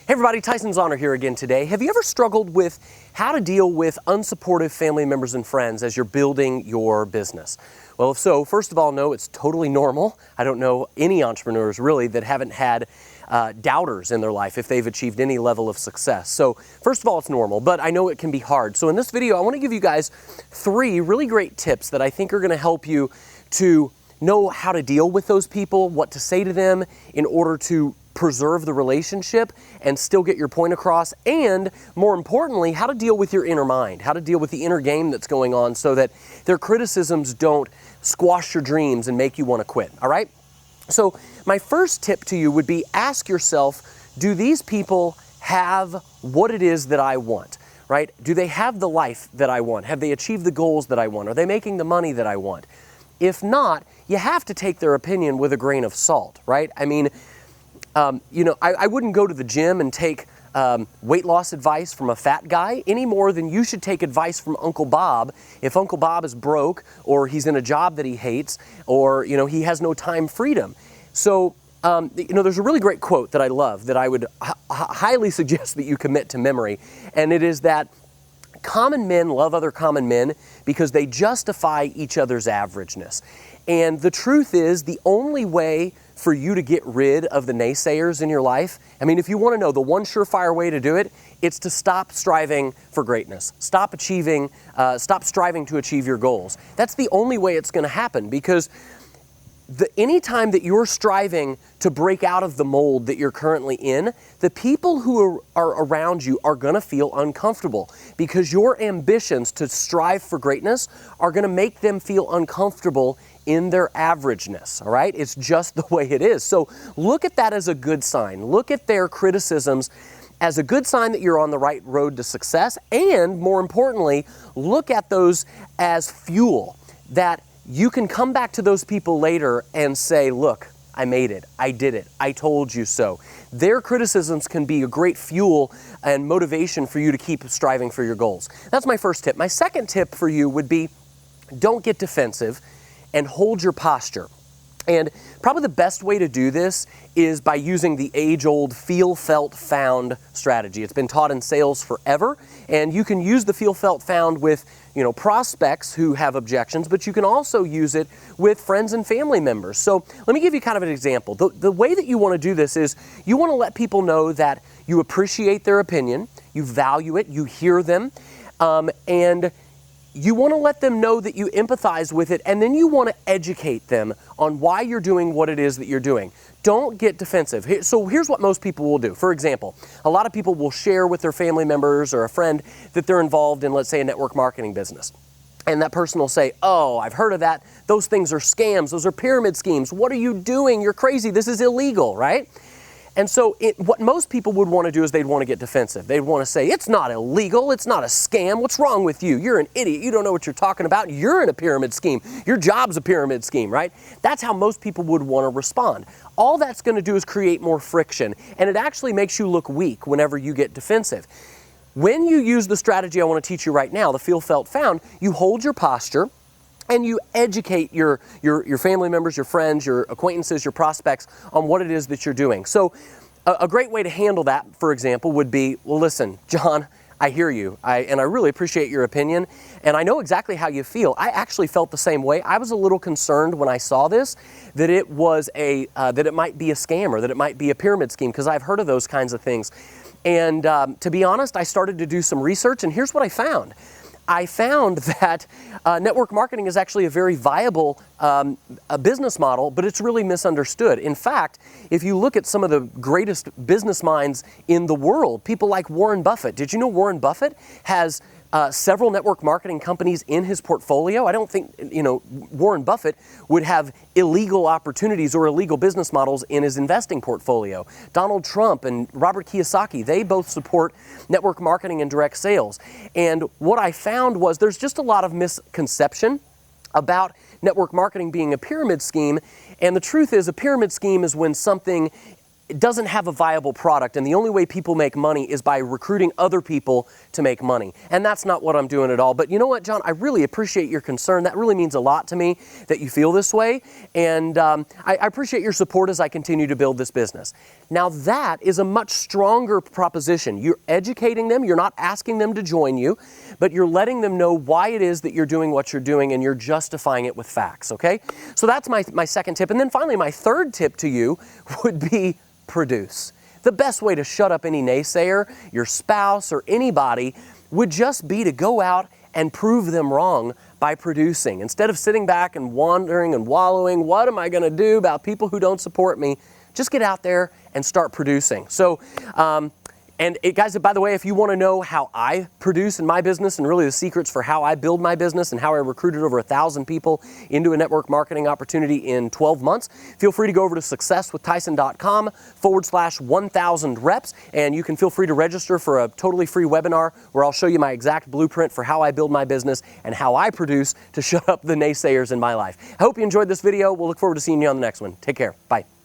Hey everybody, Tyson Zahner here again today. Have you ever struggled with how to deal with unsupportive family members and friends as you're building your business? Well, if so, first of all, no, it's totally normal. I don't know any entrepreneurs really that haven't had doubters in their life if they've achieved any level of success. So first of all, it's normal, but I know it can be hard. So in this video, I want to give you guys 3 really great tips that I think are going to help you to know how to deal with those people, what to say to them in order to preserve the relationship and still get your point across, and more importantly, how to deal with your inner mind, how to deal with the inner game that's going on so that their criticisms don't squash your dreams and make you want to quit, all right? So my first tip to you would be ask yourself, do these people have what it is that I want, right? Do they have the life that I want? Have they achieved the goals that I want? Are they making the money that I want? If not, you have to take their opinion with a grain of salt, right? I mean, I wouldn't go to the gym and take weight loss advice from a fat guy any more than you should take advice from Uncle Bob if Uncle Bob is broke or he's in a job that he hates or, he has no time freedom. So, there's a really great quote that I love that I would highly suggest that you commit to memory, and it is that common men love other common men because they justify each other's averageness. And the truth is, the only way for you to get rid of the naysayers in your life, I mean, if you want to know the one surefire way to do it, it's to stop striving for greatness. Stop striving to achieve your goals. That's the only way it's going to happen, because any time that you're striving to break out of the mold that you're currently in, the people who are around you are going to feel uncomfortable because your ambitions to strive for greatness are going to make them feel uncomfortable in their averageness, all right? It's just the way it is. So look at that as a good sign. Look at their criticisms as a good sign that you're on the right road to success, and more importantly, look at those as fuel that you can come back to those people later and say, look, I made it, I did it, I told you so. Their criticisms can be a great fuel and motivation for you to keep striving for your goals. That's my first tip. My second tip for you would be, don't get defensive and hold your posture. And probably the best way to do this is by using the age-old feel, felt, found strategy. It's been taught in sales forever, and you can use the feel, felt, found with prospects who have objections, but you can also use it with friends and family members. So let me give you kind of an example. The way that you want to do this is you want to let people know that you appreciate their opinion, you value it, you hear them, and you want to let them know that you empathize with it, and then you want to educate them on why you're doing what it is that you're doing. Don't get defensive. So here's what most people will do. For example, a lot of people will share with their family members or a friend that they're involved in, let's say, a network marketing business. And that person will say, oh, I've heard of that. Those things are scams. Those are pyramid schemes. What are you doing? You're crazy. This is illegal, right? And so what most people would want to do is they'd want to get defensive. They'd want to say, it's not illegal, it's not a scam, what's wrong with you? You're an idiot, you don't know what you're talking about, you're in a pyramid scheme, your job's a pyramid scheme, right? That's how most people would want to respond. All that's going to do is create more friction, and it actually makes you look weak whenever you get defensive. When you use the strategy I want to teach you right now, the feel, felt, found, you hold your posture, and you educate your family members, your friends, your acquaintances, your prospects on what it is that you're doing. So a great way to handle that, for example, would be, well, listen, John, I hear you, and I really appreciate your opinion, and I know exactly how you feel. I actually felt the same way. I was a little concerned when I saw this, that it was that it might be a scam or that it might be a pyramid scheme, because I've heard of those kinds of things. And to be honest, I started to do some research, and here's what I found. I found that network marketing is actually a very viable a business model, but it's really misunderstood. In fact, if you look at some of the greatest business minds in the world, people like Warren Buffett. Did you know Warren Buffett has several network marketing companies in his portfolio? I don't think Warren Buffett would have illegal opportunities or illegal business models in his investing portfolio. Donald Trump and Robert Kiyosaki, they both support network marketing and direct sales. And what I found was there's just a lot of misconception about network marketing being a pyramid scheme. And the truth is, a pyramid scheme is when something doesn't have a viable product, and the only way people make money is by recruiting other people to make money. And that's not what I'm doing at all. But you know what, John? I really appreciate your concern. That really means a lot to me that you feel this way. And I appreciate your support as I continue to build this business. Now that is a much stronger proposition. You're educating them. You're not asking them to join you, but you're letting them know why it is that you're doing what you're doing, and you're justifying it with facts, okay? So that's my second tip. And then finally, my third tip to you would be produce. The best way to shut up any naysayer, your spouse or anybody, would just be to go out and prove them wrong by producing. Instead of sitting back and wandering and wallowing, what am I going to do about people who don't support me? Just get out there and start producing. So, guys, by the way, if you want to know how I produce in my business and really the secrets for how I build my business and how I recruited over 1,000 people into a network marketing opportunity in 12 months, feel free to go over to successwithtyson.com/1000 reps, and you can feel free to register for a totally free webinar where I'll show you my exact blueprint for how I build my business and how I produce to shut up the naysayers in my life. I hope you enjoyed this video. We'll look forward to seeing you on the next one. Take care. Bye.